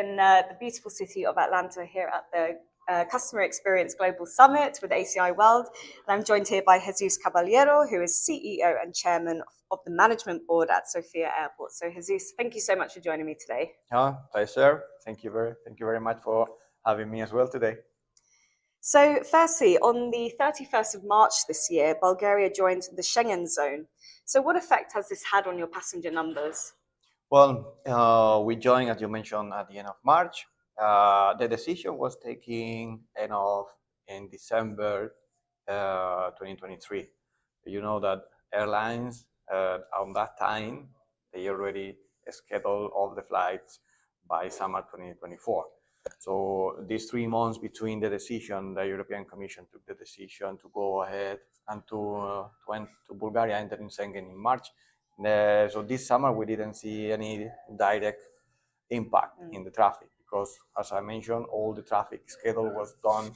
in the beautiful city of Atlanta here at the Customer Experience Global Summit with ACI World. And I'm joined here by Jesus Cabellero, who is CEO and Chairman of the Management Board at Sofia Airport. So Jesus, thank you so much for joining me today. Pleasure. Thank you very much for having me as well today. So firstly, on the 31st of March this year, Bulgaria joined the Schengen zone. So what effect has this had on your passenger numbers? Well, we joined, as you mentioned, at the end of March. The decision was taken in December 2023. You know that airlines on that time, they already scheduled all the flights by summer 2024. So these 3 months between the decision, the European Commission took the decision to go ahead and to Bulgaria entering Schengen in March. So this summer we didn't see any direct impact in the traffic because, as I mentioned, all the traffic schedule was done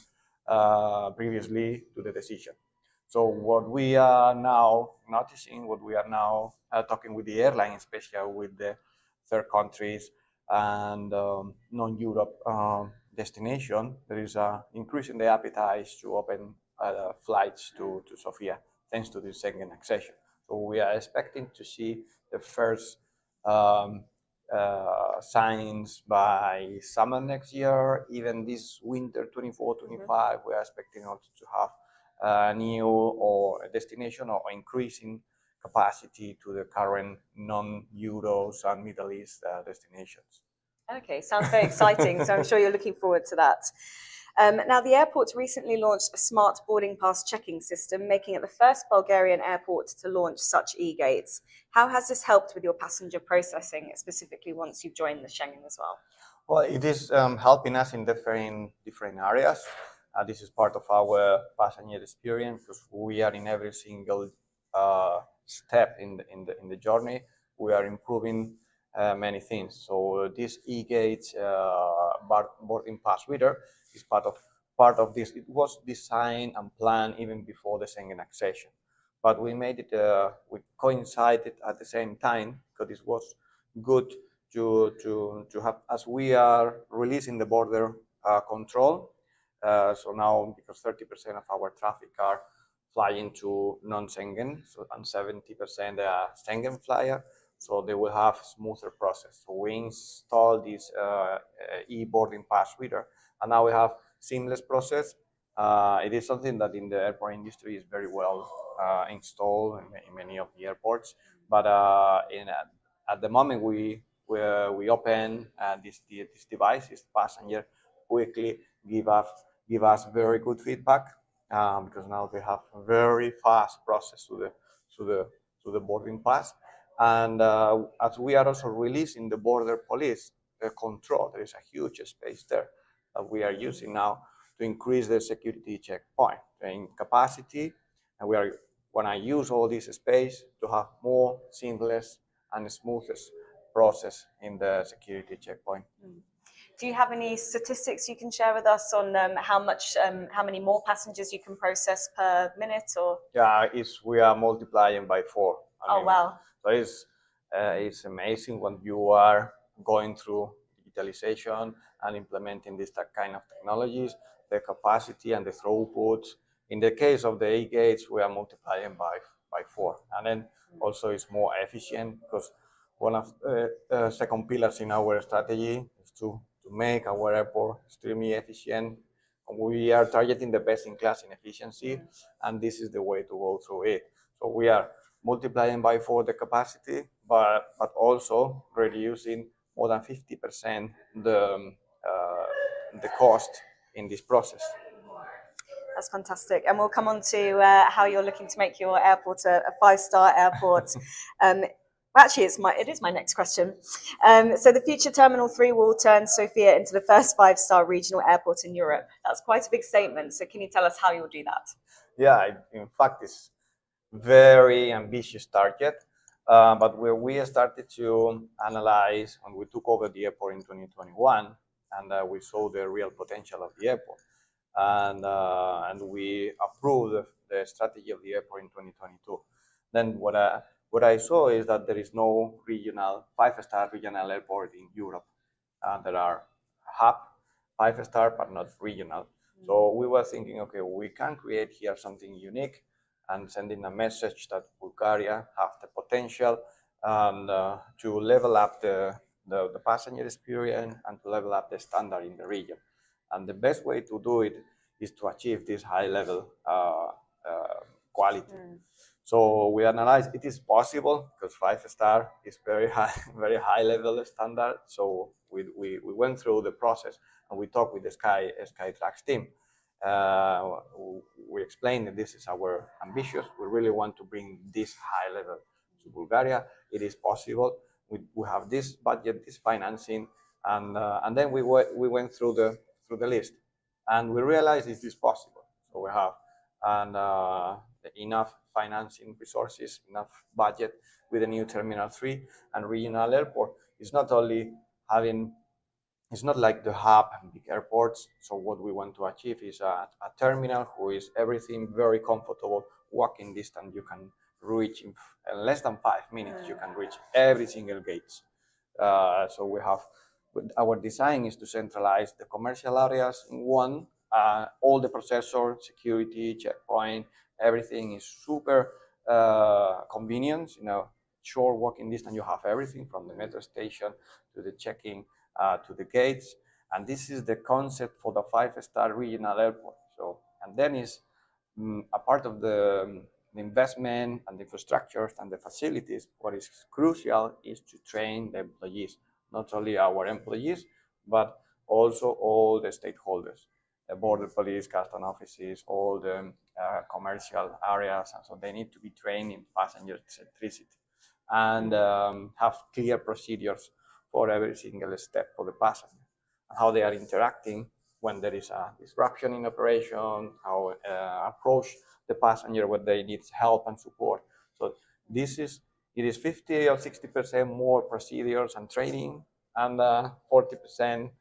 previously to the decision. So what we are now noticing, what we are now talking with the airline, especially with the third countries and non-Europe destination, there is an increase in the appetite to open flights to Sofia thanks to the Schengen accession. So we are expecting to see the first signs by summer next year. Even this winter 24-25, we are expecting also to have a new or a destination or increasing capacity to the current non-Euros and Middle East destinations. Okay, sounds very exciting. So I'm sure you're looking forward to that. Now, the airport recently launched a smart boarding pass checking system, making it the first Bulgarian airport to launch such e-gates. How has this helped with your passenger processing, specifically once you've joined the Schengen as well? Well, it is helping us in different areas. This is part of our passenger experience because we are in every single step in the journey. We are improving many things. So this e-gates boarding pass reader is part of this. It was designed and planned even before the Schengen accession, but we made it. We coincided at the same time because it was good to have, as we are releasing the border control. So now, because 30% of our traffic are flying to non-Schengen, and 70% are Schengen flyer, so they will have smoother process. So we install this e-boarding pass reader, and now we have seamless process. It is something that in the airport industry is very well installed in many of the airports. But at the moment we open this device, this passenger quickly give us very good feedback because now they have a very fast process to the boarding pass. And as we are also releasing the border police control, there is a huge space there that we are using now to increase the security checkpoint in capacity. And we are going to use all this space to have more seamless and smoothest process in the security checkpoint. Do you have any statistics you can share with us on how many more passengers you can process per minute? Or we are multiplying by 4. Wow! So it's amazing when you are going through digitalization and implementing this kind of technologies, the capacity and the throughput. In the case of the e-gates, we are multiplying by 4, and then also it's more efficient because one of the second pillars in our strategy is to make our airport extremely efficient. We are targeting the best in class in efficiency, and this is the way to go through it. So we are multiplying by 4 the capacity, but also reducing more than 50% the cost in this process. That's fantastic. And we'll come on to how you're looking to make your airport a 5-star airport. Actually, it is my next question. So the future Terminal 3 will turn Sofia into the first 5-star regional airport in Europe. That's quite a big statement. So can you tell us how you'll do that? Yeah, in fact, it's very ambitious target. But we started to analyze, and we took over the airport in 2021, and we saw the real potential of the airport. And we approved the strategy of the airport in 2022. Then what I saw is that there is no regional 5-star regional airport in Europe. There are hub, 5-star, but not regional. So we were thinking, okay, we can create here something unique and sending a message that Bulgaria have the potential and to level up the passenger experience and to level up the standard in the region. And the best way to do it is to achieve this high level quality. So we analyzed it is possible because 5-star is very high, very high level standard. So we went through the process and we talked with the Skytrax team. We explained that this is our ambitious. We really want to bring this high level to Bulgaria. It is possible. We have this budget, this financing, and then we went through the list, and we realized it is possible. So we have enough financing resources, enough budget with the new Terminal 3 and regional airport. It's not only having, it's not like the hub and big airports. So what we want to achieve is a terminal who is everything very comfortable, walking distance. You can reach in less than 5 minutes. You can reach every single gate. So we have, our design is to centralize the commercial areas in one. All the processor, security, checkpoint, everything is super convenient. Short walking distance. You have everything from the metro station to the check-in to the gates, and this is the concept for the 5-star regional airport. So, and then is a part of the investment and the infrastructure and the facilities. What is crucial is to train the employees, not only our employees, but also all the stakeholders, the border police, custom offices, all the commercial areas, and so they need to be trained in passenger centricity and have clear procedures for every single step for the passenger, and how they are interacting when there is a disruption in operation, how approach the passenger when they need help and support. So it is 50 or 60% more procedures and training and 40%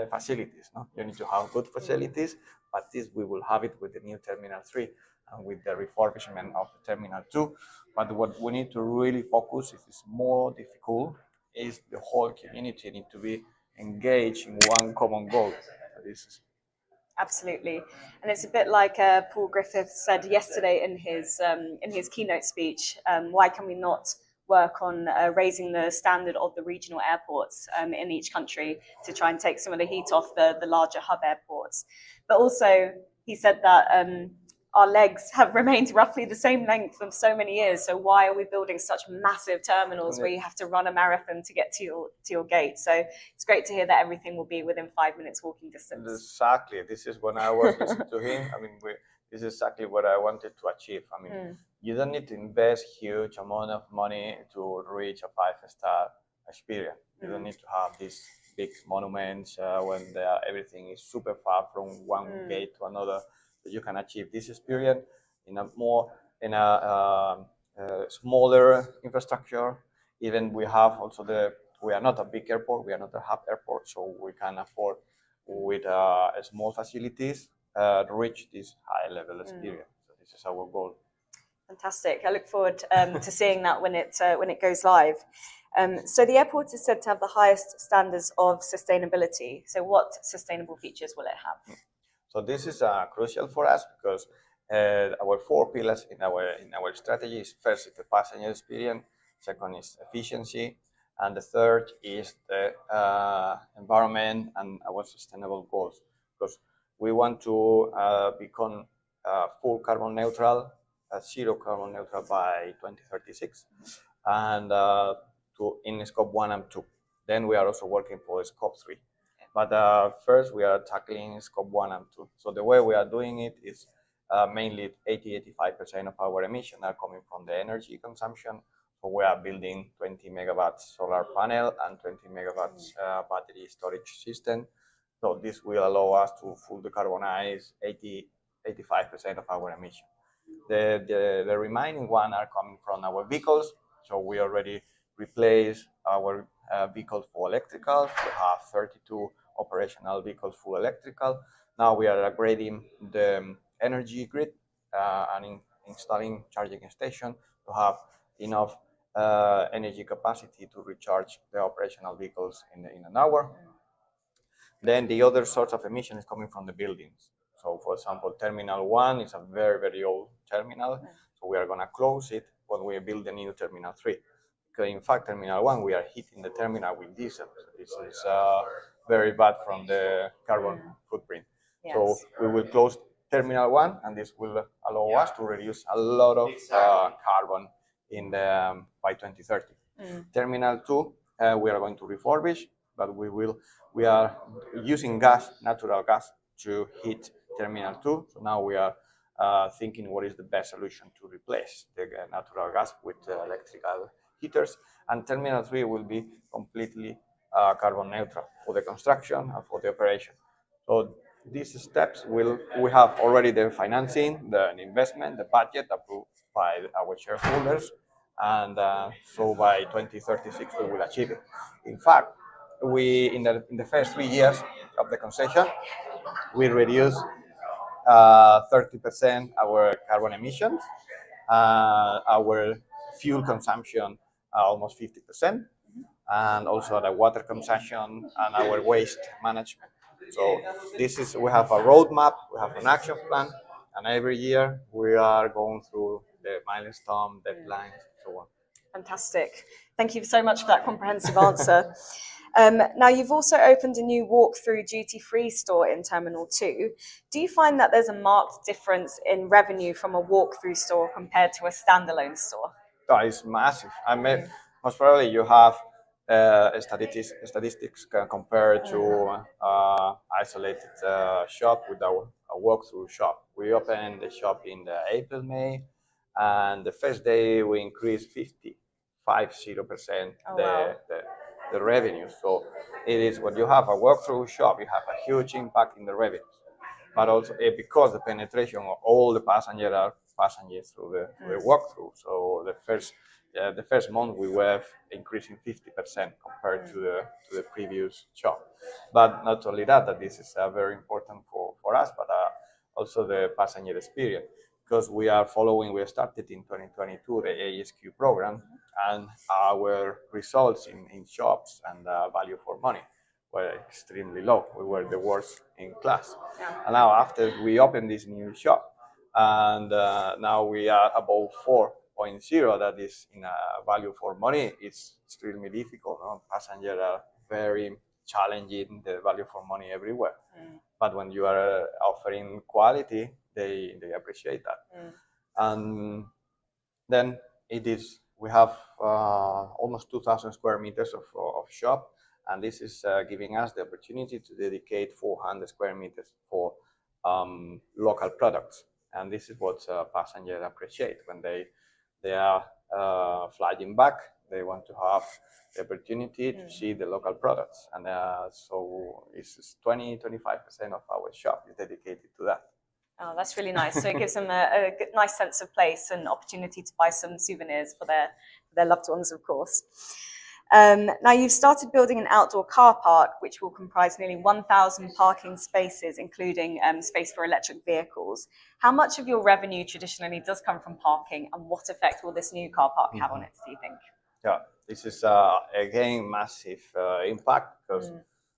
facilities. No? You need to have good facilities, but this we will have it with the new Terminal 3 and with the refurbishment of the Terminal 2. But what we need to really focus, if it's more difficult, is the whole community need to be engaged in one common goal. So this is Absolutely, and it's a bit like Paul Griffith said yesterday in his keynote speech. Why can we not work on raising the standard of the regional airports in each country to try and take some of the heat off the larger hub airports? But also, he said that our legs have remained roughly the same length for so many years. So why are we building such massive terminals where you have to run a marathon to get to your gate? So it's great to hear that everything will be within 5 minutes walking distance. Exactly. This is when I was listening to him. I mean, this is exactly what I wanted to achieve. I mean, you don't need to invest huge amount of money to reach a 5-star experience. You don't need to have these big monuments when everything is super far from one gate to another. So you can achieve this experience in a smaller infrastructure. Even we have also we are not a big airport, we are not a hub airport, so we can afford with small facilities to reach this high level experience. So this is our goal. Fantastic. I look forward to seeing that when it goes live. So the airport is said to have the highest standards of sustainability. So what sustainable features will it have? So this is crucial for us because our 4 pillars in our strategy is first is the passenger experience, second is efficiency, and the third is the environment and our sustainable goals. Because we want to become full carbon neutral, zero carbon neutral by 2036, and in scope 1 and 2. Then we are also working for scope 3. But first, we are tackling scope 1 and 2. So the way we are doing it is mainly 80-85% of our emissions are coming from the energy consumption. So we are building 20 megawatts solar panel and 20 megawatts battery storage system. So this will allow us to full decarbonize 80-85% of our emissions. The remaining one are coming from our vehicles. So we already replaced our vehicles for electrical. We have 32 operational vehicles full electrical. Now we are upgrading the energy grid and installing charging station to have enough energy capacity to recharge the operational vehicles in an hour. Then the other source of emission is coming from the buildings. So, for example, Terminal 1 is a very, very old terminal. So we are going to close it when we build the new Terminal 3. Because in fact, Terminal 1, we are heating the terminal with diesel. So this is very bad from the carbon footprint. Yes. So we will close Terminal 1, and this will allow us to reduce a lot of carbon in the, by 2030. Terminal 2, we are going to refurbish, but we are using gas, natural gas, to heat Terminal 2. So now we are thinking what is the best solution to replace the natural gas with electrical heaters. And Terminal 3 will be completely carbon neutral for the construction and for the operation. So these steps we have already the financing, the investment, the budget approved by our shareholders, and so by 2036 we will achieve it. In fact, we in the first 3 years of the concession, we reduce 30% our carbon emissions, our fuel consumption almost 50%, and also the water consumption and our waste management. So this is, we have a roadmap, we have an action plan, and every year we are going through the milestone, deadlines, so on. Fantastic. Thank you so much for that comprehensive answer. Now, you've also opened a new walk-through duty-free store in Terminal 2. Do you find that there's a marked difference in revenue from a walk-through store compared to a standalone store? That is massive. I mean, most probably you have statistics compared to isolated shop with a walk-through shop. We opened the shop in the April, May, and the first day we increased 50% the revenue. So it is, when you have a walk-through shop, you have a huge impact in the revenues. But also because the penetration of all the passengers are passengers through the walk-through. So the first month we were increasing 50% compared to the previous shop. But not only that this is very important for us, but also the passenger experience, because we started in 2022 the ASQ program, and our results in shops and value for money were extremely low. We were the worst in class. And now after we opened this new shop, and now we are above 4.0, that is in value for money. It's extremely difficult. Passengers are very challenging the value for money everywhere. But when you are offering quality, they appreciate that. And then we have almost 2,000 square meters of shop, and this is giving us the opportunity to dedicate 400 square meters for local products. And this is what passengers appreciate when they are flying back. They want to have the opportunity to see the local products, and so it's 20-25% of our shop is dedicated to that. Oh, that's really nice. So it gives them a good, nice sense of place and opportunity to buy some souvenirs for their loved ones, of course. Now, you've started building an outdoor car park, which will comprise nearly 1,000 parking spaces, including space for electric vehicles. How much of your revenue traditionally does come from parking, and what effect will this new car park have on it, do you think? Yeah, this is, again, massive impact, because,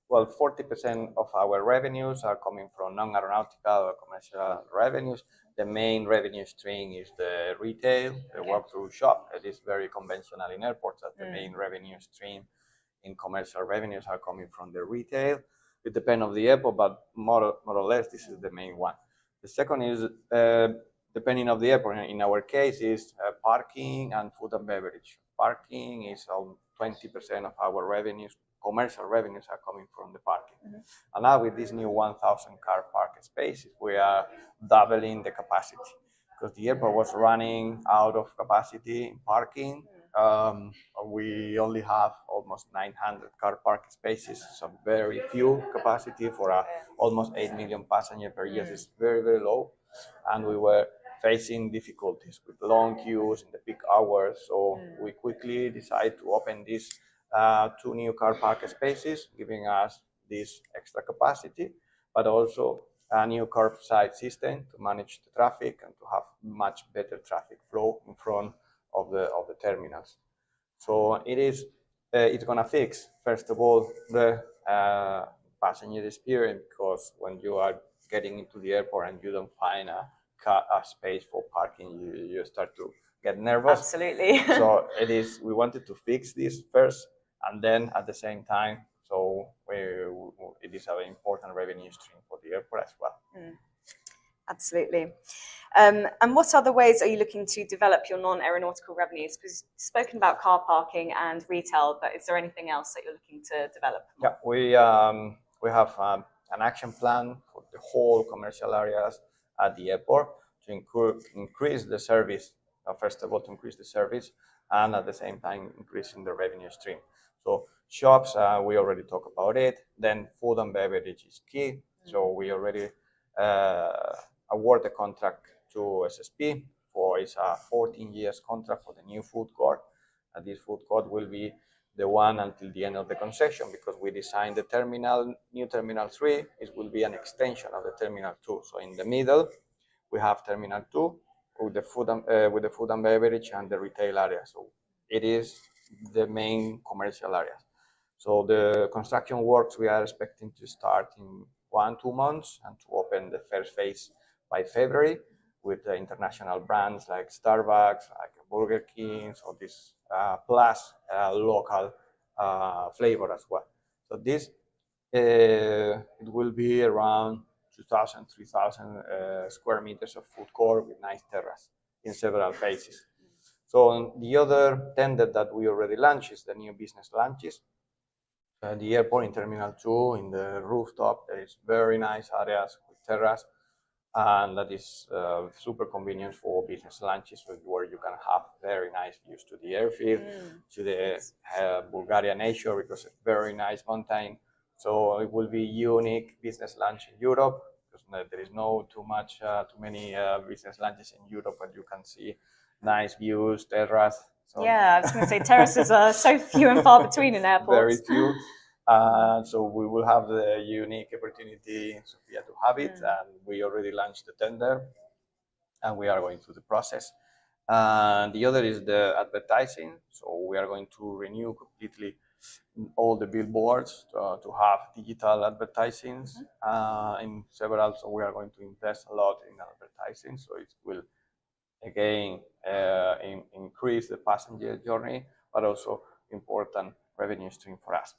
well, 40% of our revenues are coming from non-aeronautical or commercial revenues. The main revenue stream is the retail, the walk-through shop. It is very conventional in airports that the main revenue stream in commercial revenues are coming from the retail. It depends on the airport, but more or less this is the main one. The second is, depending on the airport, in our case, is parking and food and beverage. Parking is 20% of our revenues. Commercial revenues are coming from the parking. And now with this new 1,000 car park spaces, we are doubling the capacity, because the airport was running out of capacity in parking. We only have almost 900 car park spaces, so very few capacity for almost 8 million passengers per year. It's very, very low. And we were facing difficulties with long queues in the peak hours. So we quickly decided to open these 2 new car park spaces, giving us this extra capacity, but also a new curbside system to manage the traffic and to have much better traffic flow in front of the terminals. So it's gonna fix, first of all, the passenger experience, because when you are getting into the airport and you don't find a space for parking, you start to get nervous. Absolutely. So we wanted to fix this first, and then at the same time, so it is an important revenue stream for the airport as well. Absolutely. And what other ways are you looking to develop your non-aeronautical revenues? Because you've spoken about car parking and retail, but is there anything else that you're looking to develop? Yeah, we have an action plan for the whole commercial areas at the airport to increase the service. First of all, to increase the service, and at the same time increasing the revenue stream. So shops, we already talked about it. Then food and beverage is key. So we already award the contract to SSP for it's a 14 years contract for the new food court. And this food court will be the one until the end of the concession, because we designed the terminal, new Terminal 3. It will be an extension of the Terminal 2. So in the middle, we have Terminal 2 with the food and beverage and the retail area. So it is the main commercial area. So the construction works we are expecting to start in 1-2 months, and to open the first phase by February, with the international brands like Starbucks, like Burger King, so this plus local flavor as well. So this it will be around 2,000, 3,000 square meters of food court with nice terrace in several phases. So the other tender that we already launched is the new business launches. The airport in Terminal 2, in the rooftop, there is very nice areas with terrace, and that is super convenient for business lunches, where you can have very nice views to the airfield, to the Bulgaria nature, because it's very nice mountain. So it will be unique business lunch in Europe, because there is no too many business lunches in Europe, but you can see nice views, terrace. So, yeah, I was going to say terraces are so few and far between in airports. Very few. So we will have the unique opportunity in Sofia to have it, and we already launched the tender, and we are going through the process. And the other is the advertising. So we are going to renew completely all the billboards to have digital advertisings in several. So we are going to invest a lot in advertising. So it will again increase the passenger journey, but also important revenue stream for us.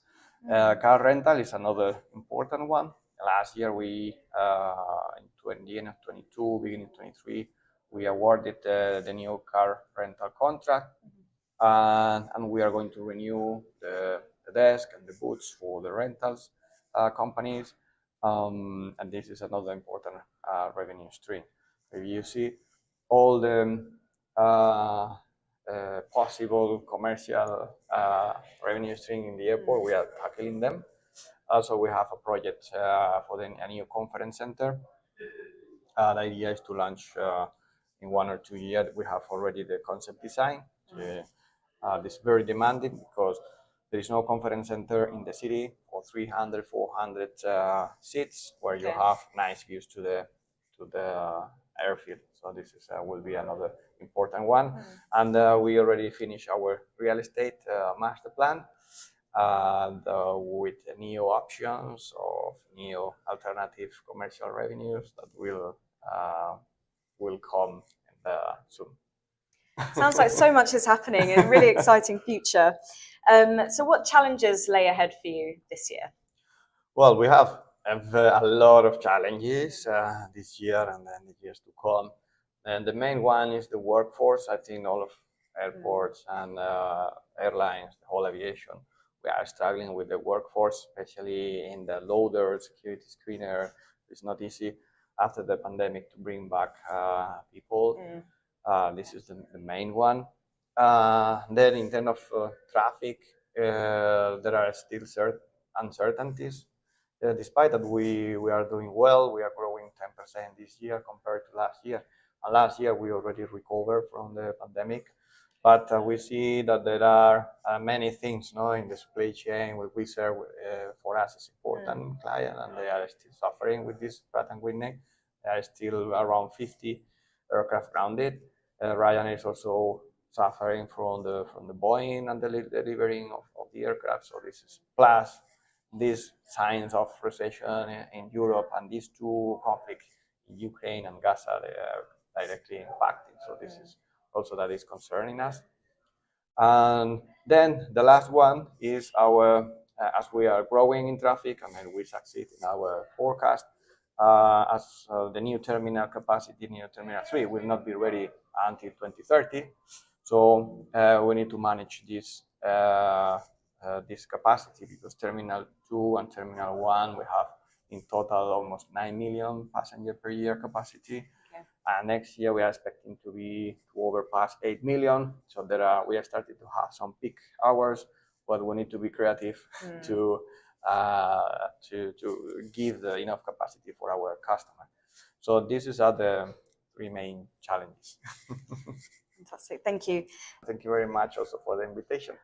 Car rental is another important one. Last year, we in the end of 22, beginning of 23, we awarded the new car rental contract, and we are going to renew the desk and the booths for the rentals companies, and this is another important revenue stream. If you see all the possible commercial revenue stream in the airport, we are tackling them. Also, we have a project for a new conference center. The idea is to launch in 1 or 2 years. We have already the concept design. This is very demanding, because there is no conference center in the city for 300, 400 seats, where you have nice views to the airfield. So this will be another important one. And we already finished our real estate master plan, and with new options of new alternative commercial revenues that will come soon. Sounds like so much is happening in a really exciting future. So what challenges lay ahead for you this year? Well, we have a lot of challenges this year and then the years to come. And the main one is the workforce. I think all of airports and airlines, the whole aviation, we are struggling with the workforce, especially in the loader, security screener. It's not easy after the pandemic to bring back people. This is the main one. Then in terms of traffic, there are still certain uncertainties. Despite that we are doing well, we are growing 10% this year compared to last year. And last year we already recovered from the pandemic, but we see that there are many things in the supply chain where we serve for us as important client, and they are still suffering with this Pratt & Whitney. There are still around 50 aircraft grounded. Ryanair is also suffering from the Boeing and the delivering of the aircraft. So this is plus these signs of recession in Europe and these two conflicts in Ukraine and Gaza, they are directly impacting. So this is also that is concerning us. And then the last one is our, as we are growing in traffic and then we succeed in our forecast, as the new terminal capacity, new terminal 3 will not be ready until 2030. So we need to manage this capacity, because Terminal 2 and Terminal 1, we have in total almost 9 million passenger per year capacity. Okay. And next year we are expecting to overpass 8 million. So we are starting to have some peak hours, but we need to be creative to give enough capacity for our customer. So these are the three main challenges. Fantastic. Thank you. Thank you very much also for the invitation.